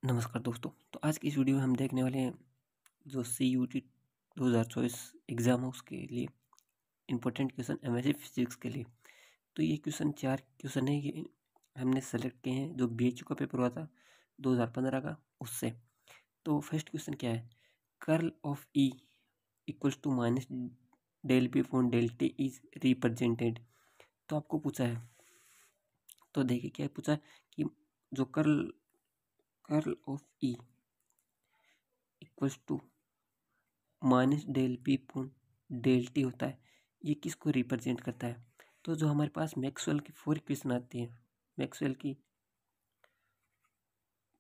नमस्कार दोस्तों। तो आज की इस वीडियो में हम देखने वाले हैं जो CUT 2024 एग्ज़ाम है उसके लिए इम्पोर्टेंट क्वेश्चन एमएससी फिजिक्स के लिए। तो ये क्वेश्चन 4 क्वेश्चन है, ये हमने सेलेक्ट किए हैं जो BHU का पेपर हुआ था 2015 का उससे। तो फर्स्ट क्वेश्चन क्या है, curl of E equals to minus del P upon del T is represented. तो आपको पूछा है, तो देखिए क्या पूछा है कि जो curl of E equals to minus del P upon del T होता है, ये किसको रिप्रेजेंट करता है। तो जो हमारे पास मैक्सवेल की 4 इक्वेशन आती है, मैक्सवेल की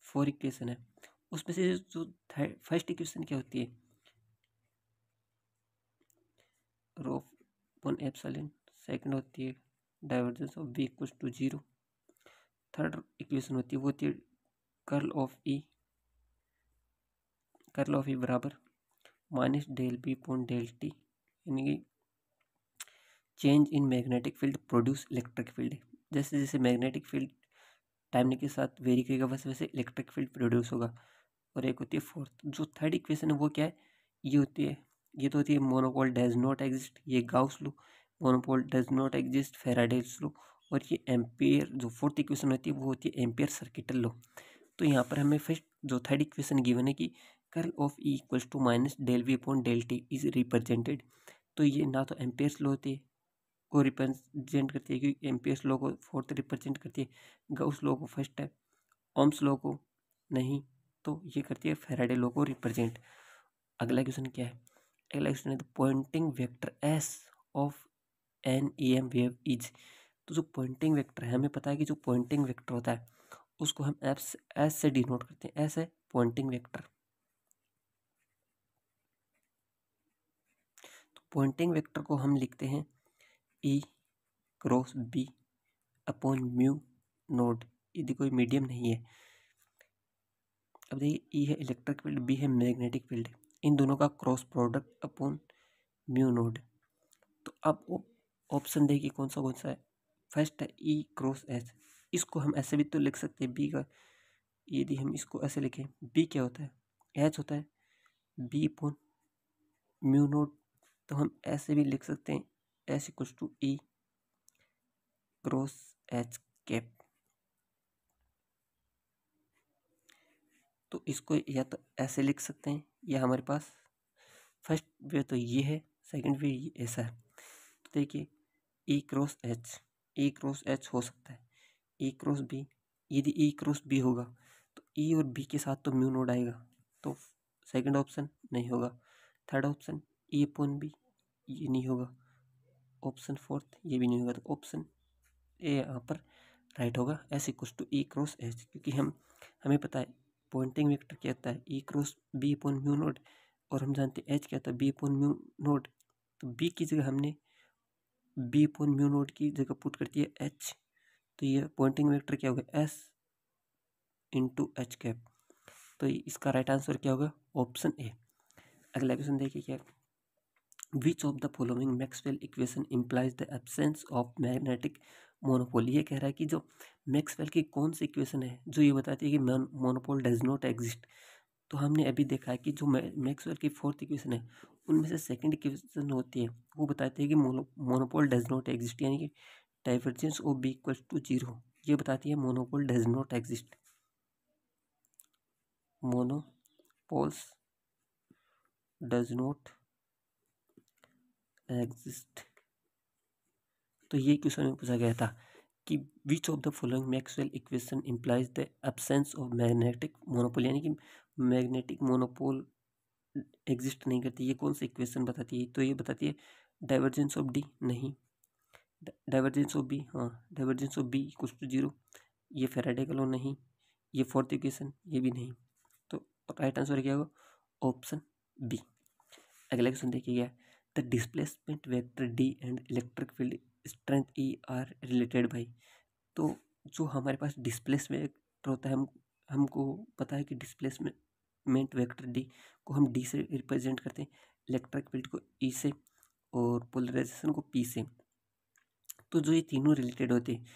4 इक्वेशन है, उसमें से जो फर्स्ट इक्वेशन क्या होती है, रो अपॉन एप्सिलॉन। सेकंड होती है divergence of B equals to 0। Third equation होती है वो होती है कर्ल ऑफ ई बराबर minus del P upon del T, यानी कि change in magnetic field produce electric field. जैसे जैसे मैग्नेटिक फील्ड टाइम के साथ वेरी करेगा वैसे वैसे इलेक्ट्रिक फील्ड प्रोड्यूस होगा। और एक होती है फोर्थ, जो थर्ड इक्वेशन है वो क्या है, ये तो होती है मोनोपोल डज नॉट एग्जिस्ट, ये Gauss law. Monopole does not exist, Faraday's law. और ये एम्पियर, जो फोर्थ इक्वेशन होती है वो होती है एम्पियर सर्किटल लॉ। तो यहाँ पर हमें फर्स्ट जो थर्ड इक्वेशन गिवन है कि curl of E equals to minus del V upon del T is represented. तो ये ना तो एम्पियर्स लॉ होती है को रिप्रेजेंट करती है, क्योंकि एम्पियर्स लॉ को फोर्थ रिप्रेजेंट करती है, गाउस लॉ को फर्स्ट है, ओम्स लॉ को नहीं, तो ये करती है फैराडे लॉ को रिप्रेजेंट। अगला क्वेश्चन क्या है, अगला क्वेश्चन है the Poynting vector S of an EM wave is. तो जो पॉइंटिंग वेक्टर है, हमें पता है कि जो पॉइंटिंग वेक्टर होता है उसको हम एस से डिनोट करते हैं, एस है पॉइंटिंग वेक्टर। तो पॉइंटिंग वेक्टर को हम लिखते हैं E cross B upon mu node, यदि कोई मीडियम नहीं है। अब देखिए E है इलेक्ट्रिक फील्ड, B है मैग्नेटिक फील्ड, इन दोनों का cross product upon mu node. तो अब ऑप्शन देखिए कौन सा है। फर्स्ट है E क्रॉस H, इसको हम ऐसे भी तो लिख सकते हैं B का, यदि हम इसको ऐसे लिखें, B क्या होता है, H होता है B अपॉन म्यू नोड। तो हम ऐसे भी लिख सकते हैं S equals to E cross H cap. तो इसको या तो ऐसे लिख सकते हैं, या हमारे पास फर्स्ट वे तो ये है, सेकंड वे ये ऐसा है। तो देखिए E क्रॉस H हो सकता है, E क्रॉस B, यदि E क्रॉस B होगा तो E और B के साथ तो म्यू नोड आएगा, तो सेकंड ऑप्शन नहीं होगा। Third option E upon B, ये नहीं होगा। ऑप्शन फोर्थ ये भी नहीं होगा, तो ऑप्शन ए यहाँ पर राइट होगा, S equals to E cross H। क्योंकि हमें पता है पॉइंटिंग वेक्टर क्या होता है, E cross B upon mu node, और हम जानते हैं H क्या होता है B अपॉन म्यू नोड। तो B की जगह हमने B अपॉन म्यू नोड की जगह पुट करती है H, तो ये पॉइंटिंग वेक्टर क्या होगा S इंटू H कैप। तो इसका राइट आंसर क्या होगा, ऑप्शन ए। अगला क्वेश्चन देखिए क्या, विच of the following Maxwell equation implies the absence of magnetic monopole. ये कह रहा है कि जो मैक्सवेल की कौन सी इक्वेशन है जो ये बताती है कि मोनोपोल डज नॉट एग्जिस्ट। तो हमने अभी देखा है कि जो मैक्सवेल की फोर्थ इक्वेशन है उनमें से सेकंड इक्वेशन होती है वो बताती है कि मोनोपोल डज नॉट एग्जिस्ट, यानी कि divergence of B equals to 0, ये बताती है monopole does not exist. Monopoles does not exist. तो ये क्वेश्चन में पूछा गया था कि which of the following Maxwell equation implies the absence of magnetic monopole, यानी कि मैग्नेटिक मोनोपोल एग्जिस्ट नहीं करती, ये कौन सी इक्वेशन बताती है। तो ये बताती है डाइवर्जेंस ऑफ डी, नहीं, डाइवर्जेंस ऑफ बी, हाँ, divergence of B equals to 0, ये फैराडे का लॉ नहीं, ये फोर्थ इक्वेशन ये भी नहीं। तो राइट आंसर क्या होगा, ऑप्शन बी। अगला क्वेश्चन देखिए, the displacement vector D and electric field strength E R related by. तो जो हमारे पास डिस्प्लेसमेंट वेक्टर होता है, हमको पता है कि डिस्प्लेसमेंट वेक्टर डी को हम डी से रिप्रेजेंट करते हैं, इलेक्ट्रिक फील्ड को ई से, और पोलराइजेशन को पी से। तो जो ये तीनों रिलेटेड होते हैं,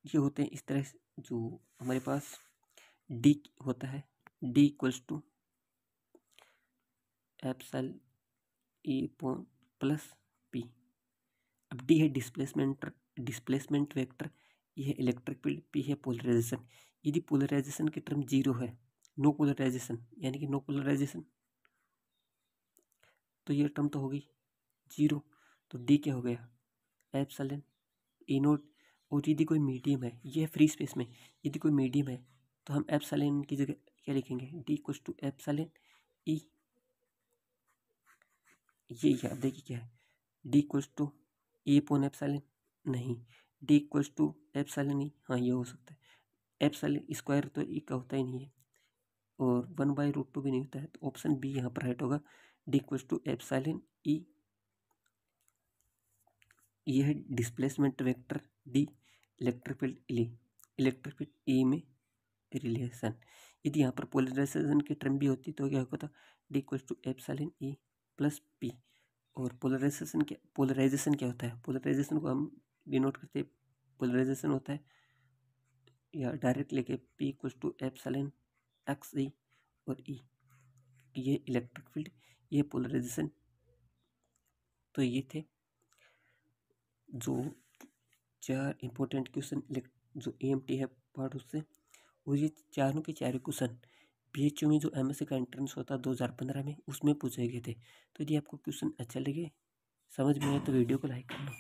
ये होते हैं इस तरह से, जो हमारे पास डी होता है D equals to epsilon E upon plus P. अब डी है डिस्प्लेसमेंट वेक्टर, ये है इलेक्ट्रिक फील्ड, पी है पोलराइजेशन। यदि पोलराइजेशन की टर्म जीरो है, नो पोलराइजेशन यानी कि नो पोलराइजेशन, तो ये टर्म तो होगी जीरो, तो डी क्या हो गया एप्सिलॉन ई नोट। और यदि कोई मीडियम है, ये फ्री स्पेस में, यदि कोई मीडियम है तो हम एप्सिलॉन की जगह क्या लिखेंगे, D equals to epsilon E. ये क्या देखिए क्या है, D equals to E upon epsilon, नहीं, D equals to epsilon E, हाँ ये हो सकता है। एप्सिलॉन स्क्वायर तो ई का होता ही नहीं है और 1/√2 भी नहीं होता है, तो ऑप्शन बी यहाँ पर राइट होगा, D equals to epsilon E. ये है displacement vector D, electric field E में रिलेशन। यदि यहाँ पर पोलराइजेशन की टर्म भी होती तो क्या होता, D equals to epsilon E plus P. और पोलराइजेशन क्या होता है, पोलराइजेशन को हम डिनोट करते हैं, पोलराइजेशन होता है या डायरेक्ट लेके P equals to epsilon x e और ई। ये इलेक्ट्रिक फील्ड, ये पोलराइजेशन। तो ये थे जो 4 इंपॉर्टेंट क्वेश्चन जो AMT है पार्ट उससे, और ये चारों के चारों क्वेश्चन BHU में जो MSc का एंट्रेंस होता 2015 में उसमें पूछे गए थे। तो यदि आपको क्वेश्चन अच्छा लगे, समझ में आए तो वीडियो को लाइक करना।